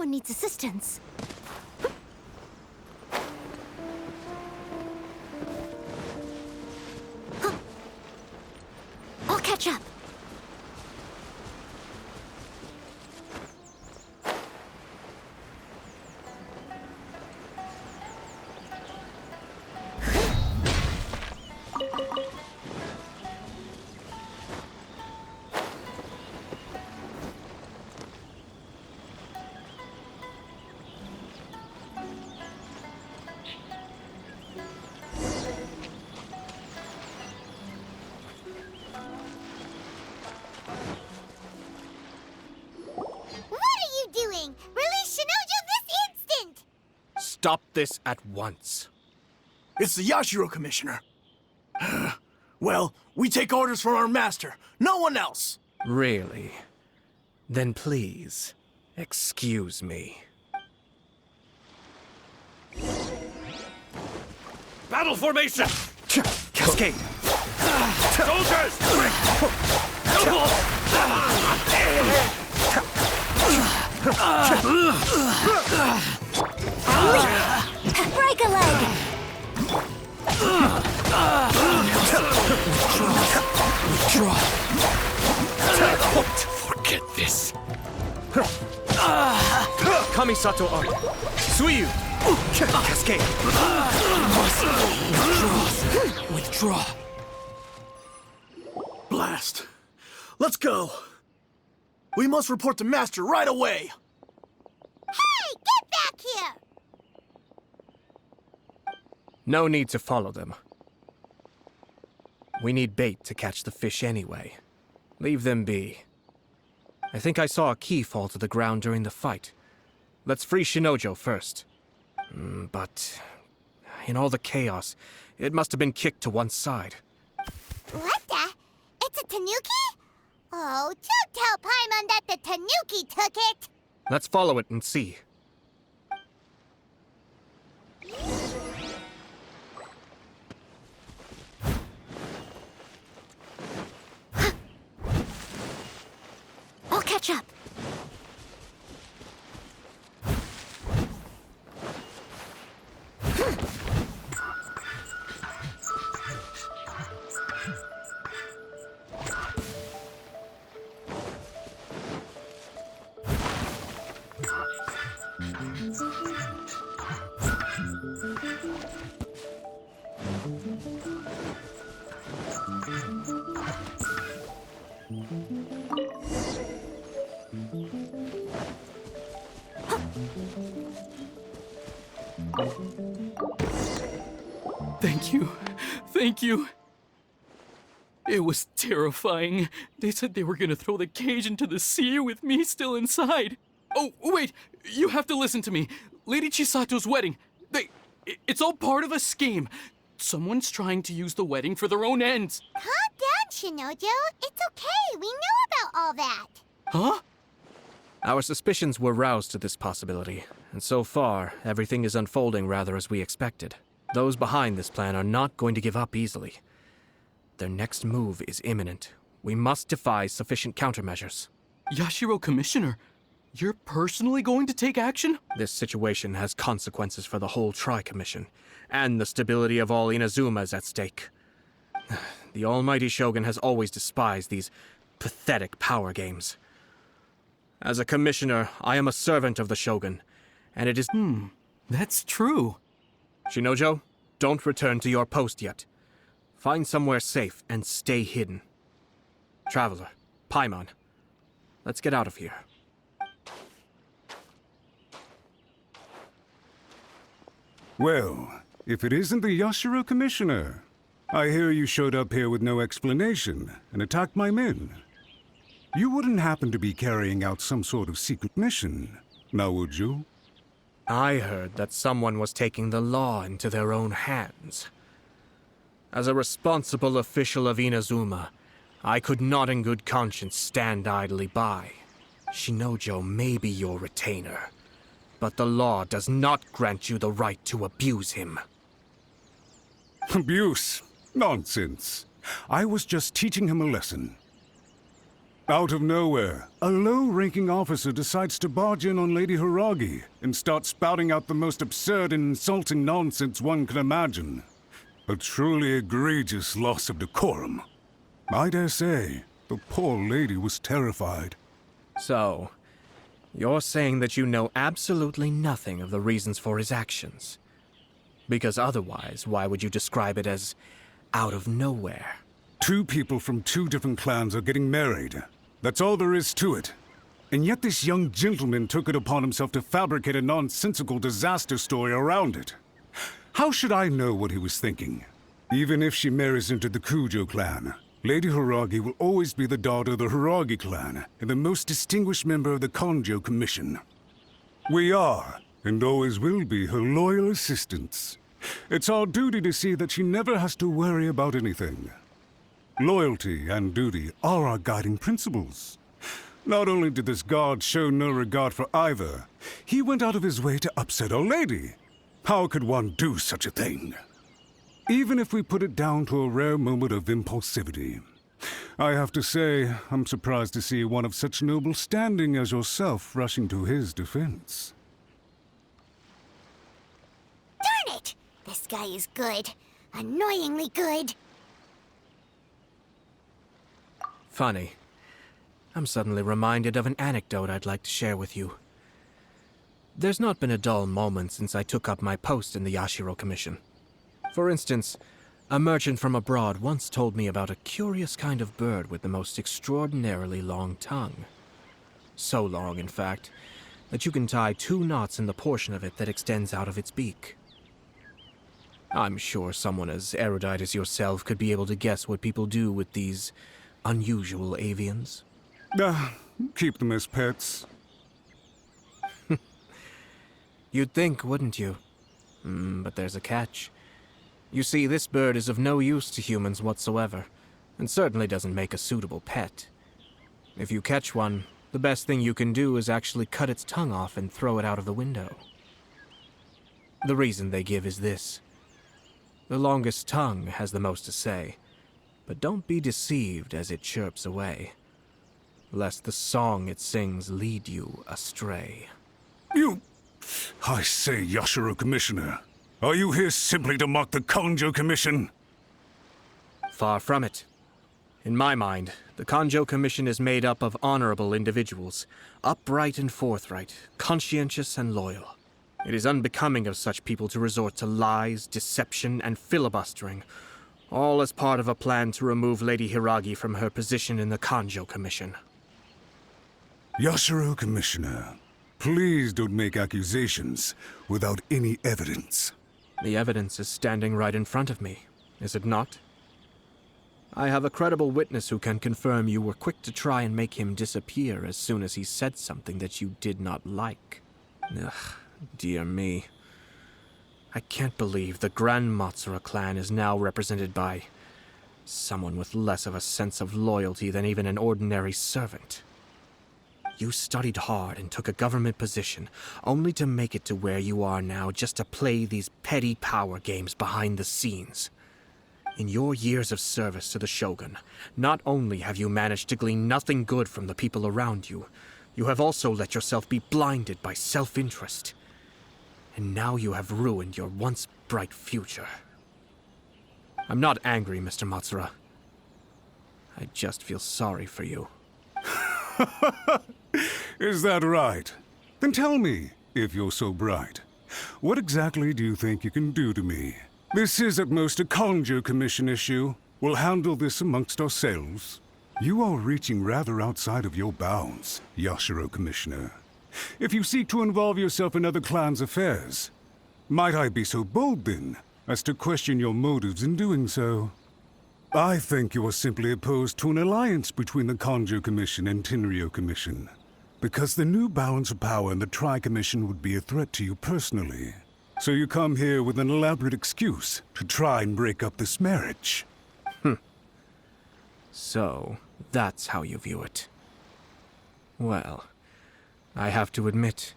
someone needs assistance. I'll catch up. Stop this at once. It's the Yashiro Commissioner. Well, we take orders from our master, no one else. Really? Then please, excuse me. Battle formation! Cascade! Soldiers! Break a leg! Forget this. Kamisato Aято. Suiyu! Cascade! Withdraw. Blast. Let's go. We must report to Master right away. Hey, get back here! No need to follow them. We need bait to catch the fish anyway. Leave them be. I think I saw a key fall to the ground during the fight. Let's free Shinojo first. But in all the chaos, it must have been kicked to one side. What the? It's a tanuki? Oh, don't tell Paimon that the tanuki took it! Let's follow it and see. I'll catch up. Thank you. Thank you. It was terrifying. They said they were gonna throw the cage into the sea with me still inside. Oh, wait! You have to listen to me. Lady Chisato's wedding. It's all part of a scheme. Someone's trying to use the wedding for their own ends. Calm down, Shinojo. It's okay. We know about all that. Huh? Our suspicions were roused to this possibility, and so far, everything is unfolding rather as we expected. Those behind this plan are not going to give up easily. Their next move is imminent. We must devise sufficient countermeasures. Yashiro Commissioner, you're personally going to take action? This situation has consequences for the whole Tri-Commission, and the stability of all Inazuma at stake. The almighty Shogun has always despised these pathetic power games. As a commissioner, I am a servant of the Shogun, and it is... That's true. Shinojo, don't return to your post yet. Find somewhere safe and stay hidden. Traveler, Paimon, let's get out of here. Well, if it isn't the Yashiro Commissioner, I hear you showed up here with no explanation and attacked my men. You wouldn't happen to be carrying out some sort of secret mission, now would you? I heard that someone was taking the law into their own hands. As a responsible official of Inazuma, I could not in good conscience stand idly by. Shinojo may be your retainer, but the law does not grant you the right to abuse him. Abuse? Nonsense. I was just teaching him a lesson. Out of nowhere, a low-ranking officer decides to barge in on Lady Hiragi and start spouting out the most absurd and insulting nonsense one can imagine. A truly egregious loss of decorum. I dare say, the poor lady was terrified. So, you're saying that you know absolutely nothing of the reasons for his actions? Because otherwise, why would you describe it as out of nowhere? Two people from two different clans are getting married. That's all there is to it. And yet this young gentleman took it upon himself to fabricate a nonsensical disaster story around it. How should I know what he was thinking? Even if she marries into the Kujo clan, Lady Hiragi will always be the daughter of the Hiragi clan and the most distinguished member of the Kanjo Commission. We are, and always will be, her loyal assistants. It's our duty to see that she never has to worry about anything. Loyalty and duty are our guiding principles. Not only did this guard show no regard for either, he went out of his way to upset our lady. How could one do such a thing? Even if we put it down to a rare moment of impulsivity. I have to say, I'm surprised to see one of such noble standing as yourself rushing to his defense. Darn it! This guy is good. Annoyingly good. Funny. I'm suddenly reminded of an anecdote I'd like to share with you. There's not been a dull moment since I took up my post in the Yashiro Commission. For instance, a merchant from abroad once told me about a curious kind of bird with the most extraordinarily long tongue. So long, in fact, that you can tie 2 knots in the portion of it that extends out of its beak. I'm sure someone as erudite as yourself could be able to guess what people do with these unusual avians. Keep them as pets. You'd think, wouldn't you? But there's a catch. You see, this bird is of no use to humans whatsoever, and certainly doesn't make a suitable pet. If you catch one, the best thing you can do is actually cut its tongue off and throw it out of the window. The reason they give is this. The longest tongue has the most to say, but don't be deceived as it chirps away, lest the song it sings lead you astray. I say, Yashiro Commissioner, are you here simply to mock the Kanjo Commission? Far from it. In my mind, the Kanjo Commission is made up of honorable individuals, upright and forthright, conscientious and loyal. It is unbecoming of such people to resort to lies, deception, and filibustering, all as part of a plan to remove Lady Hiragi from her position in the Kanjo Commission. Yashiro Commissioner, please don't make accusations without any evidence. The evidence is standing right in front of me, is it not? I have a credible witness who can confirm you were quick to try and make him disappear as soon as he said something that you did not like. Ugh, dear me. I can't believe the Grand Matsura clan is now represented by someone with less of a sense of loyalty than even an ordinary servant. You studied hard and took a government position, only to make it to where you are now just to play these petty power games behind the scenes. In your years of service to the Shogun, not only have you managed to glean nothing good from the people around you, you have also let yourself be blinded by self-interest. And now you have ruined your once bright future. I'm not angry, Mr. Matsura. I just feel sorry for you. Is that right? Then tell me, if you're so bright, what exactly do you think you can do to me? This is at most a Kanjo Commission issue. We'll handle this amongst ourselves. You are reaching rather outside of your bounds, Yashiro Commissioner. If you seek to involve yourself in other clans' affairs, might I be so bold, then, as to question your motives in doing so? I think you are simply opposed to an alliance between the Kanjo Commission and Tenryo Commission, because the new balance of power in the Tri-Commission would be a threat to you personally. So you come here with an elaborate excuse to try and break up this marriage. So, that's how you view it. Well, I have to admit,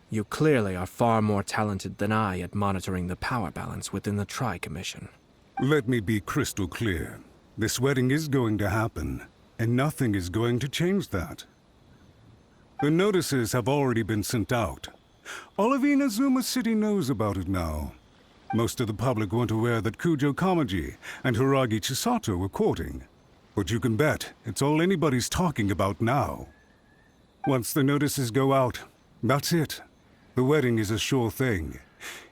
you clearly are far more talented than I at monitoring the power balance within the Tri-Commission. Let me be crystal clear. This wedding is going to happen, and nothing is going to change that. The notices have already been sent out. All of Inazuma City knows about it now. Most of the public weren't aware that Kujo Kamaji and Hiragi Chisato were courting. But you can bet it's all anybody's talking about now. Once the notices go out, that's it. The wedding is a sure thing,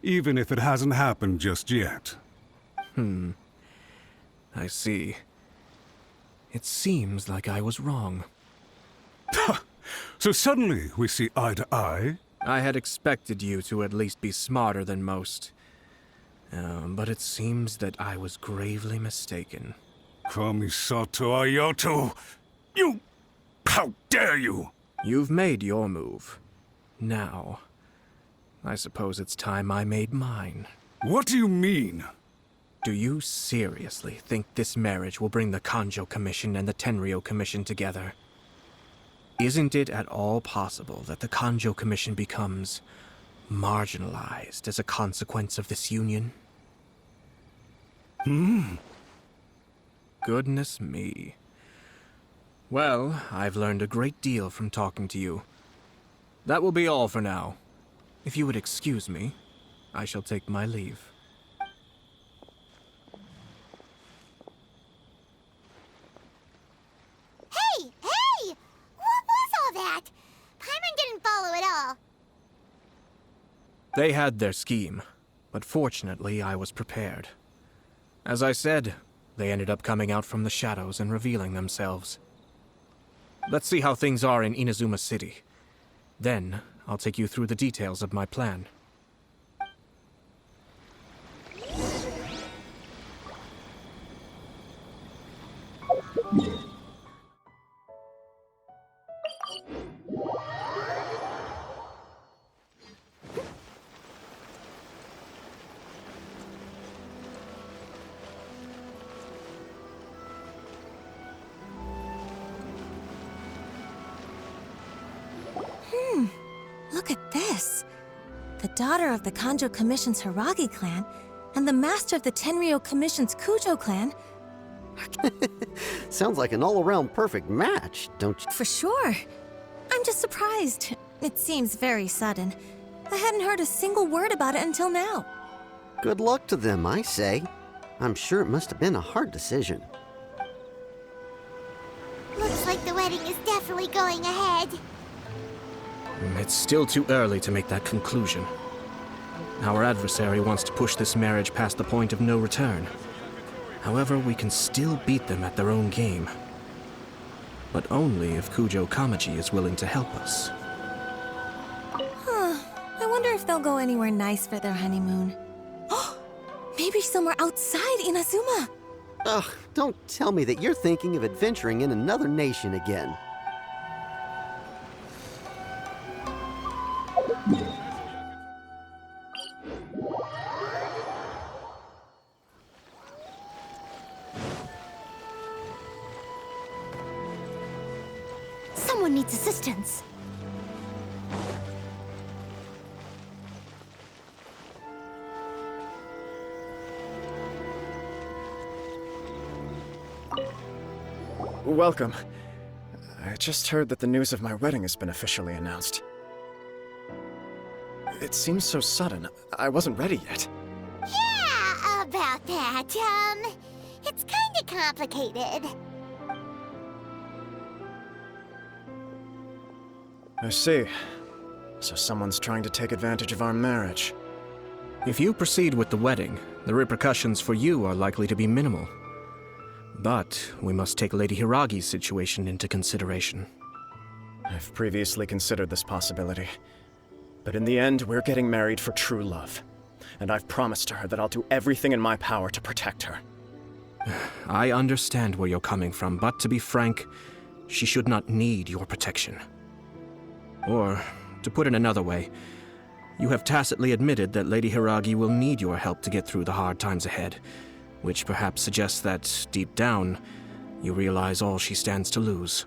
even if it hasn't happened just yet. I see. It seems like I was wrong. So suddenly we see eye to eye? I had expected you to at least be smarter than most. But it seems that I was gravely mistaken. Kamisato Aято! You... How dare you! You've made your move. Now, I suppose it's time I made mine. What do you mean? Do you seriously think this marriage will bring the Kanjo Commission and the Tenryou Commission together? Isn't it at all possible that the Kanjo Commission becomes marginalized as a consequence of this union? Goodness me. Well, I've learned a great deal from talking to you. That will be all for now. If you would excuse me, I shall take my leave. Hey! Hey! What was all that? Paimon didn't follow at all. They had their scheme, but fortunately I was prepared. As I said, they ended up coming out from the shadows and revealing themselves. Let's see how things are in Inazuma City. Then, I'll take you through the details of my plan. Look at this. The daughter of the Kanjo Commission's Hiragi clan and the master of the Tenryou Commission's Kujo clan. Sounds like an all-around perfect match, don't you? For sure. I'm just surprised. It seems very sudden. I hadn't heard a single word about it until now. Good luck to them, I say. I'm sure it must have been a hard decision. Looks like the wedding is definitely going ahead. It's still too early to make that conclusion. Our adversary wants to push this marriage past the point of no return. However, we can still beat them at their own game. But only if Kujo Kamaji is willing to help us. I wonder if they'll go anywhere nice for their honeymoon. Maybe somewhere outside Inazuma. Ugh, don't tell me that you're thinking of adventuring in another nation again. Someone needs assistance. Welcome. I just heard that the news of my wedding has been officially announced. It seems so sudden. I wasn't ready yet. Yeah, about that. It's kinda complicated. I see. So someone's trying to take advantage of our marriage. If you proceed with the wedding, the repercussions for you are likely to be minimal. But we must take Lady Hiragi's situation into consideration. I've previously considered this possibility. But in the end, we're getting married for true love. And I've promised her that I'll do everything in my power to protect her. I understand where you're coming from, but to be frank, she should not need your protection. Or, to put it another way, you have tacitly admitted that Lady Hiragi will need your help to get through the hard times ahead, which perhaps suggests that, deep down, you realize all she stands to lose.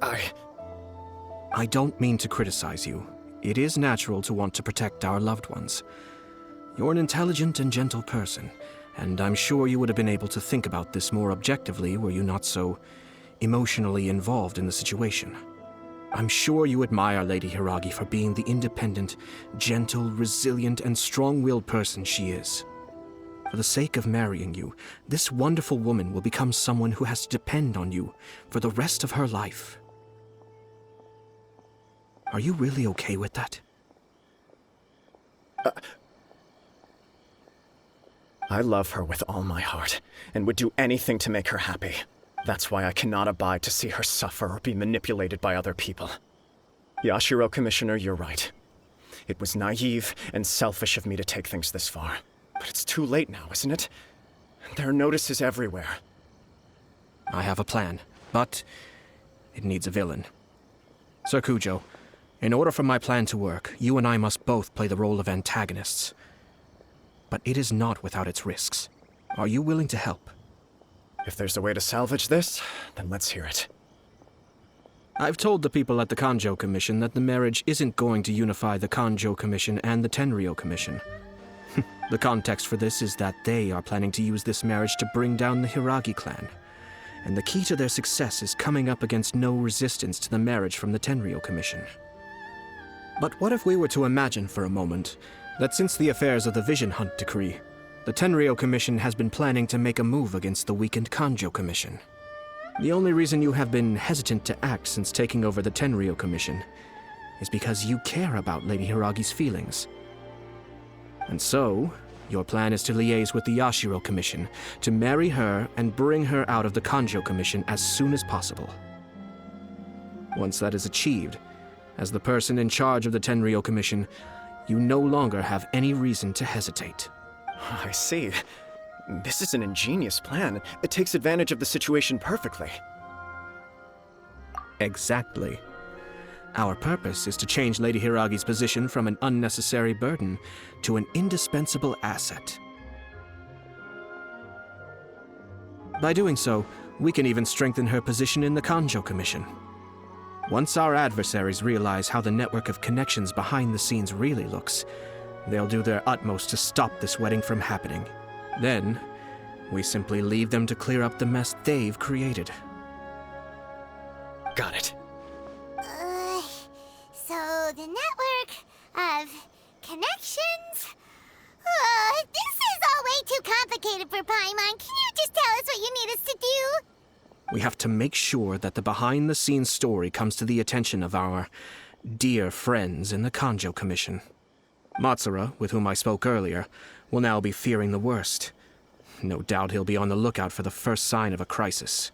I don't mean to criticize you. It is natural to want to protect our loved ones. You're an intelligent and gentle person, and I'm sure you would have been able to think about this more objectively were you not so emotionally involved in the situation. I'm sure you admire Lady Hiragi for being the independent, gentle, resilient, and strong-willed person she is. For the sake of marrying you, this wonderful woman will become someone who has to depend on you for the rest of her life. Are you really okay with that? I love her with all my heart, and would do anything to make her happy. That's why I cannot abide to see her suffer or be manipulated by other people. Yashiro, Commissioner, you're right. It was naive and selfish of me to take things this far. But it's too late now, isn't it? There are notices everywhere. I have a plan, but it needs a villain. Sir Kujo, in order for my plan to work, you and I must both play the role of antagonists. But it is not without its risks. Are you willing to help? If there's a way to salvage this, then let's hear it. I've told the people at the Kanjo Commission that the marriage isn't going to unify the Kanjo Commission and the Tenryou Commission. The context for this is that they are planning to use this marriage to bring down the Hiragi clan. And the key to their success is coming up against no resistance to the marriage from the Tenryou Commission. But what if we were to imagine for a moment that since the affairs of the Vision Hunt Decree, the Tenryou Commission has been planning to make a move against the weakened Kanjo Commission? The only reason you have been hesitant to act since taking over the Tenryou Commission is because you care about Lady Hiragi's feelings. And so, your plan is to liaise with the Yashiro Commission to marry her and bring her out of the Kanjo Commission as soon as possible. Once that is achieved, as the person in charge of the Tenryou Commission, you no longer have any reason to hesitate. I see. This is an ingenious plan. It takes advantage of the situation perfectly. Exactly. Our purpose is to change Lady Hiragi's position from an unnecessary burden to an indispensable asset. By doing so, we can even strengthen her position in the Kanjo Commission. Once our adversaries realize how the network of connections behind the scenes really looks, they'll do their utmost to stop this wedding from happening. Then, we simply leave them to clear up the mess they've created. Got it. So the network of connections? This is all way too complicated for Paimon. Can you just tell us what you need us to do? We have to make sure that the behind-the-scenes story comes to the attention of our dear friends in the Kanjo Commission. Matsura, with whom I spoke earlier, will now be fearing the worst. No doubt he'll be on the lookout for the first sign of a crisis.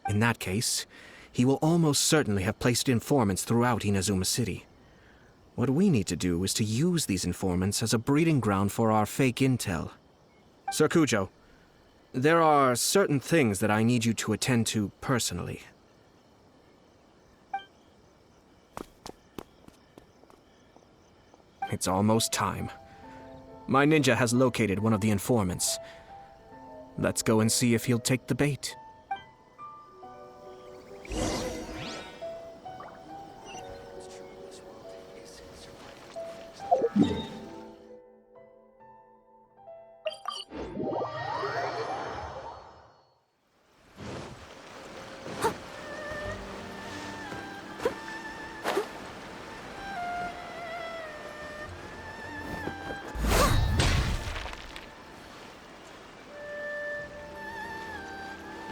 In that case, he will almost certainly have placed informants throughout Inazuma City. What we need to do is to use these informants as a breeding ground for our fake intel. Sir Kujo, there are certain things that I need you to attend to personally. It's almost time. My ninja has located one of the informants. Let's go and see if he'll take the bait.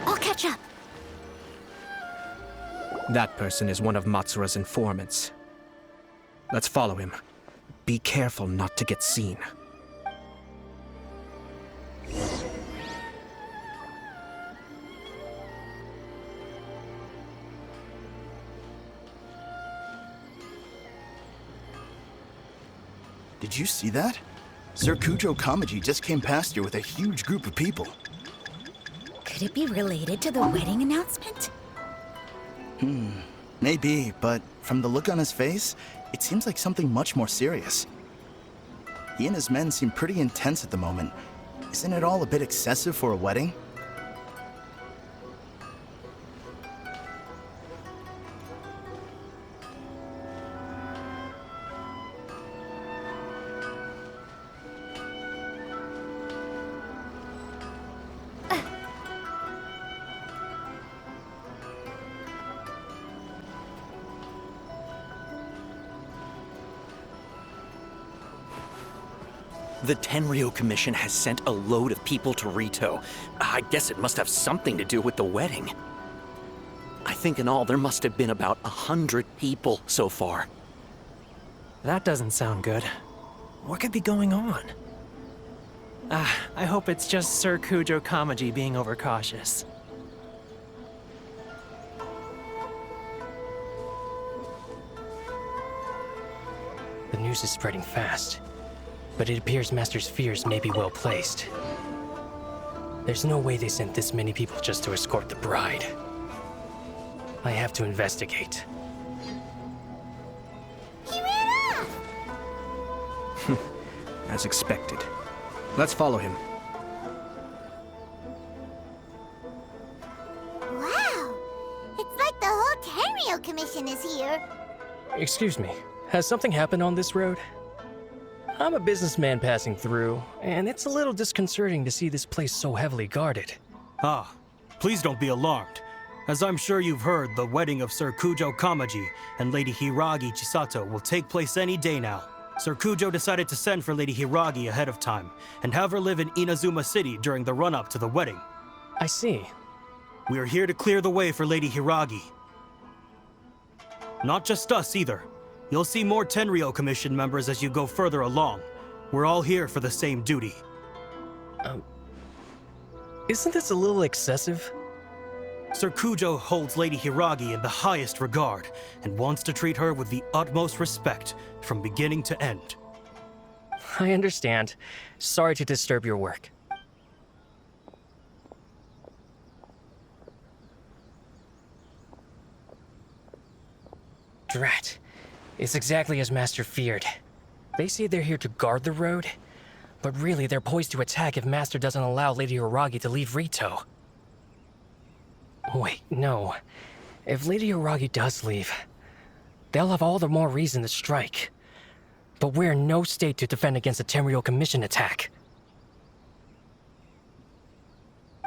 I'll catch up. That person is one of Matsura's informants. Let's follow him. Be careful not to get seen. Did you see that? Sir Kujo Kamaji just came past here with a huge group of people. Could it be related to the wedding announcement? Maybe, but from the look on his face, it seems like something much more serious. He and his men seem pretty intense at the moment. Isn't it all a bit excessive for a wedding? The Tenryou Commission has sent a load of people to Rito. I guess it must have something to do with the wedding. I think in all there must have been about 100 people so far. That doesn't sound good. What could be going on? I hope it's just Sir Kujo Kamaji being overcautious. The news is spreading fast, but it appears Master's fears may be well placed. There's no way they sent this many people just to escort the bride. I have to investigate. He ran off! As expected. Let's follow him. Wow! It's like the whole Tenryou Commission is here. Excuse me, has something happened on this road? I'm a businessman passing through, and it's a little disconcerting to see this place so heavily guarded. Ah, please don't be alarmed. As I'm sure you've heard, the wedding of Sir Kujo Kamaji and Lady Hiragi Chisato will take place any day now. Sir Kujo decided to send for Lady Hiragi ahead of time, and have her live in Inazuma City during the run-up to the wedding. I see. We are here to clear the way for Lady Hiragi. Not just us, either. You'll see more Tenryou Commission members as you go further along. We're all here for the same duty. Isn't this a little excessive? Sir Kujo holds Lady Hiragi in the highest regard, and wants to treat her with the utmost respect, from beginning to end. I understand. Sorry to disturb your work. Drat. It's exactly as Master feared. They say they're here to guard the road, but really they're poised to attack if Master doesn't allow Lady Hiragi to leave Rito. Wait, no. If Lady Hiragi does leave, they'll have all the more reason to strike. But we're in no state to defend against a Tenryou Commission attack.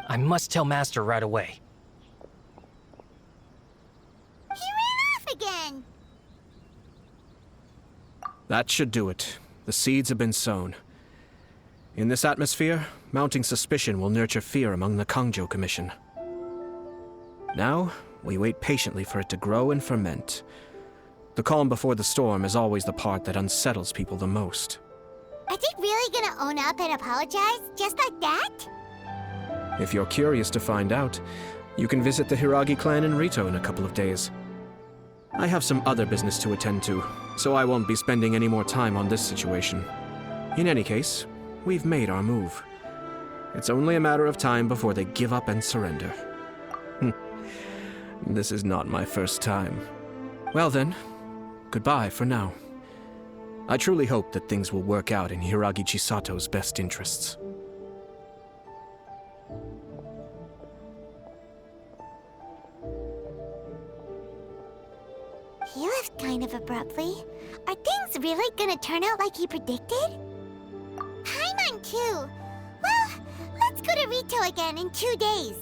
I must tell Master right away. He ran off again! That should do it. The seeds have been sown. In this atmosphere, mounting suspicion will nurture fear among the Kangjo Commission. Now, we wait patiently for it to grow and ferment. The calm before the storm is always the part that unsettles people the most. Are they really gonna own up and apologize, just like that? If you're curious to find out, you can visit the Hiragi clan in Rito in a couple of days. I have some other business to attend to, so I won't be spending any more time on this situation. In any case, we've made our move. It's only a matter of time before they give up and surrender. This is not my first time. Well then, goodbye for now. I truly hope that things will work out in Hiragi Chisato's best interests. He left kind of abruptly. Are things really gonna turn out like he predicted? Paimon too. Well, let's go to Rito again in 2 days.